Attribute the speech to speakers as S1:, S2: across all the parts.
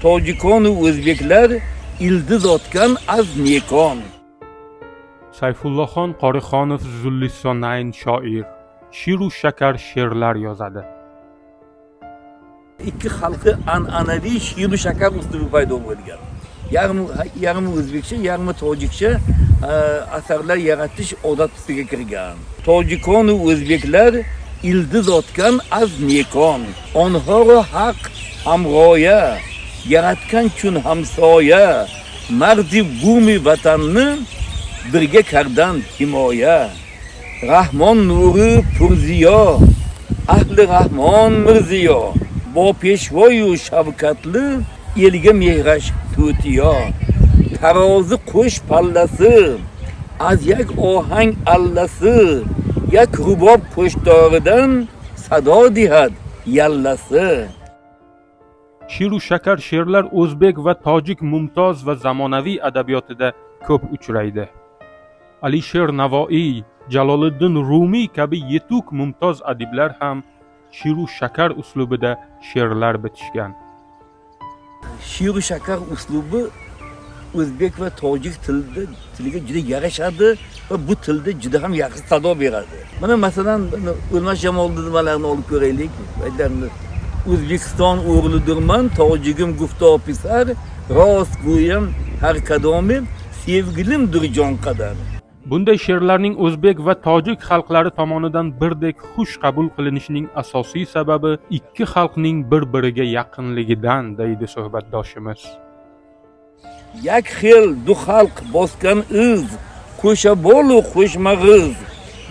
S1: Tojikon va o'zbeklar ildiz otgan az nekon.
S2: Sayfullohxon Qorixonov Zullissonayn shoir, shiru shakar she'rlar yozadi.
S1: Ikki xalqi an'anaviy shiru shakar uslubi paydo bo'lgan. Yarmi o'zbekcha, yarmi tojikcha asarlar yaratish odat ustiga kirgan. Tojikon va o'zbeklar ildiz otgan az nekon. Onhoro haq hamroya, yaratgan chun hamsoya, mardi bumi vatanni birga kardan himoya. Rahmon nuri purziyo, ahli rahmon mirziyo, bo peshvoyu shavkatli elga mehrash tutiyo. Tarozi qo'sh pallasi, az yak ohang allasi, yak rubob qo'shdoridan sado dihad yallasi.
S2: Shiru shakar she'rlar o'zbek va tojik mumtoz va zamonaviy adabiyotida ko'p uchraydi. Alisher Navoiy, Jaloliddin Rumiy kabi yetuk mumtoz adiblar ham shiru shakar uslubida she'rlar bitishgan.
S1: Shiru shakar uslubi o'zbek va tojik tiliga juda yarashadi va bu tilda juda ham yaxshi sado beradi. Mana masalan, O'lmas Jamoliddin nimalarni olib ko'raylik. Aytlarni O'zbekiston o'g'lidirman, tojigim gufto pisar, rost go'yim har qadomim, sevgilimdir jon qadar.
S2: Bunday she'rlarning o'zbek va tojik xalqlari tomonidan birdek xush qabul qilinishining asosiy sababi ikki xalqning bir-biriga yaqinligidan, deydi suhbatdoshimiz.
S1: Yak xil du xalq bosgan iz, qo'sha bolu qo'shmag'iz,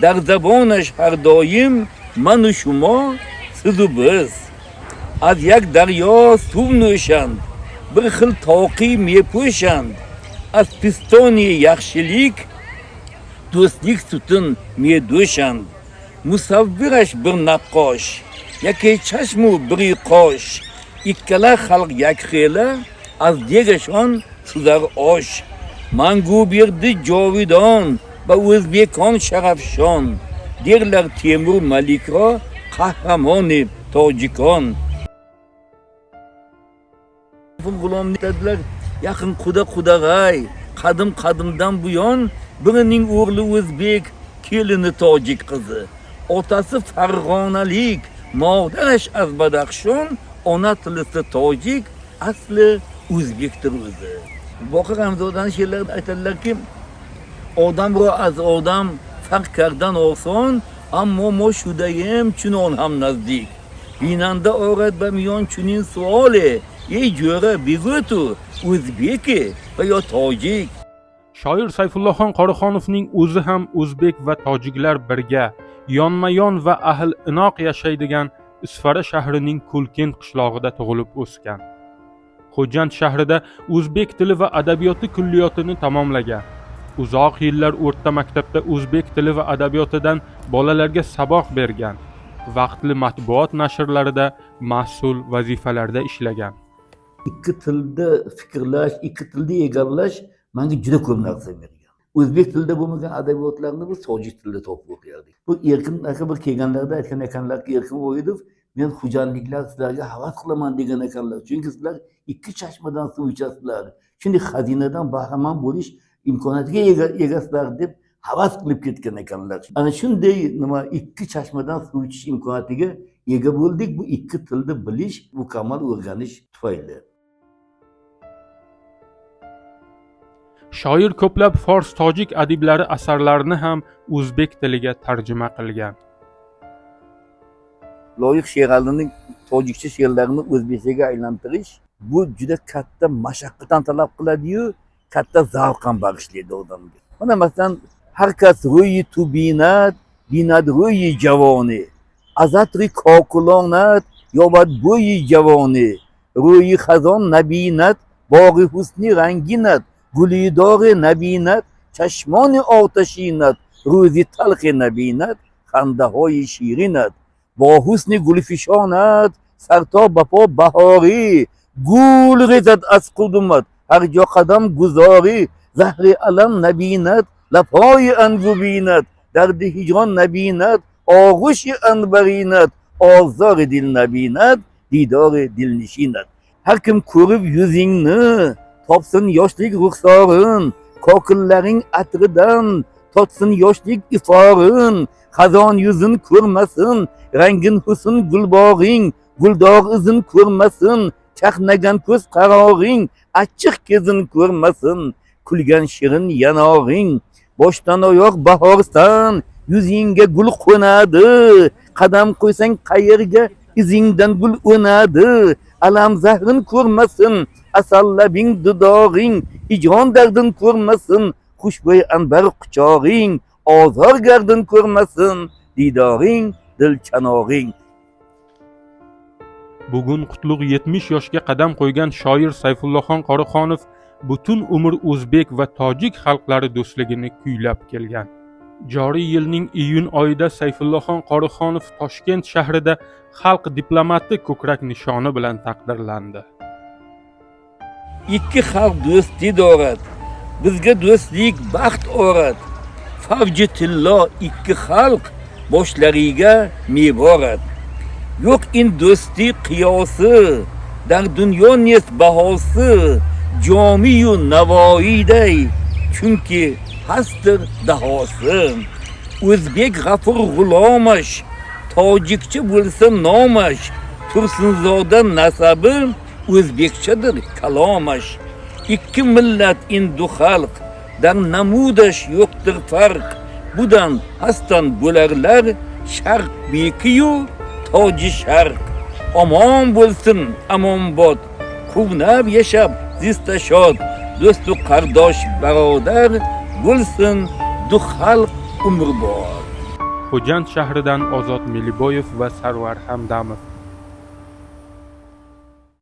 S1: dar zabonash har doim manu shuma sizu biz. Az yak daryo suv no'shand, bir xil toqi mepo'shand, az pistoni yaxshilik do'stlik sutin medo'shand. Musavvirash bir naqqosh, yake chashmu bir qosh, ikkala xalq yak xela az degashon suzar osh. Mangu berdi jovidon va o'zbekon sharafshon, derlar Temur Malikro qahramoni tojikon. G'ulomni dedilar, yaqin qudag'ay, qadimdan buyon birining o'g'li o'zbek, kelini tojik qizi. Otasi Farg'onalik, modarash az Badaxshon, ona tilisi tojik, asli o'zbekdir o'zi. Boqir Hamzodan she'rlarda aytadilarki, odam ro az odam farq kardan oson, ammo mo shudayim chunon ham nazdik. Binanda orat ba miyon chunin suoli, ey jo'ra bigotu o'zbeki va yo tojik.
S2: Shoir Sayfullohxon Qorixonovning o'zi ham o'zbek va tojiklar birga, yonma-yon va ahl inoq yashaydigan Isfara shahrining Kulkin qishlog'ida tug'ilib o'sgan. Xo'jand shahrida o'zbek tili va adabiyoti kulliyotini tamomlagan. Uzoq yillar o'rta maktabda o'zbek tili va adabiyotidan bolalarga saboq bergan. Vaqtli matbuot nashrlarida mas'ul vazifalarda ishlagan.
S1: Ikki tilda fikrlash, ikki tilda egallash menga juda ko'p narsa bergan. O'zbek tilida bo'lmagan adabiyotlarni biz tojik tilida topib o'qiyardik. Bu Erkin aka bir kelganlarda aytgan ekanlarki, Erkin Voyidov, men xo'jaliklar sizlarga havas qilaman degan ekanlar. Chunki sizlar ikki chashmadan suv ichasizlar. Shunday xazinadan bahramand bo'lish imkoniyatiga egasizlar deb havas qilib ketgan ekanlar. Ana shunday ikki chashmadan suv ichish imkoniyatiga ega bo'ldik. Bu ikki tilni bilish, mukammal o'rganish tufayli.
S2: Shoir ko'plab fors-tojik adiblari asarlarini ham o'zbek tiliga tarjima qilgan.
S1: Loyiq Sheralining tojikcha she'rlarini o'zbekchaga aylantirish bu juda katta mashaqqatdan talab qiladi-yu, katta zavq ham bag'ishlaydi odamga. Mana masalan, har kas ro'yi tu binad ro'yi javoni, azatri kokulonat yobad bo'yi javoni, ro'yi xazon nabinat, bog'i husni ranginat, gulidori nabinat, chashmoni otashinat, ro'zi talqi nabinat, xandahoyi shirinat, با حسن گلفشانت سرتا بپا بهاری گول ریزد از قدمت هر جا قدم گذاری زهر علم نبیند لپای انگو بیند درد هجران نبیند آغوش انبریند آزار دل نبیند دیدار دل نشیند Har kim ko'rib yuzingni, topsin yoshlik ruxsorin, kokillaring atridan totsin yoshlik iforin, xazon yuzin ko'rmasin, rangin husn gulbog'ing, guldog' izin ko'rmasin, chaqnagan ko'z qaroring, achchiq kezin ko'rmasin, kulgan shirin yanog'ing, boshdan oyoq bahorsan, yuzingga gul qo'nadi, qadam qo'ysang qayerga izingdan gul o'nadi, alam zahrin ko'rmasin, asal labing dudog'ing, hijron dardin ko'rmasin, xushbo'y anbar quchog'ing, ozor gardin ko'rmasin, didoring, dilchanog'ing.
S2: Bugun qutlug' 70 yoshga qadam qo'ygan shoir Sayfullohxon Qorixonov butun umr o'zbek va tojik xalqlari do'stligini kuylab kelgan. Joriy yilning iyun oyida Sayfullohxon Qorixonov Toshkent shahrida xalq diplomati ko'krak nishoni bilan taqdirlandi.
S1: Ikki xalq do'sti dorat, bizga do'stlik baxt o'rat. Favji tillo ikki xalq boshlariga miborat. Yo'q in do'sti qiyosi, dar dunyo nest bahosi, jomiyu navoiyday, chunki hastir dahosi. O'zbek g'afur g'ulomash, tojikcha bo'lsa nomash, Tursunzoda nasabi o'zbekchadir kalomash. İkki millat indu xalq, dar namudash yo'qdir farq. Budan hastan bo'larlar sharq bekiyu toji sharq. Omon bo'lsin amonbod, quvnab yashab zista shod, do'stu qardosh barodar bo'lsin du xalq umrbod.
S2: Xo'jand shahridan Ozod Meliboyev va Sarvar Hamdamov.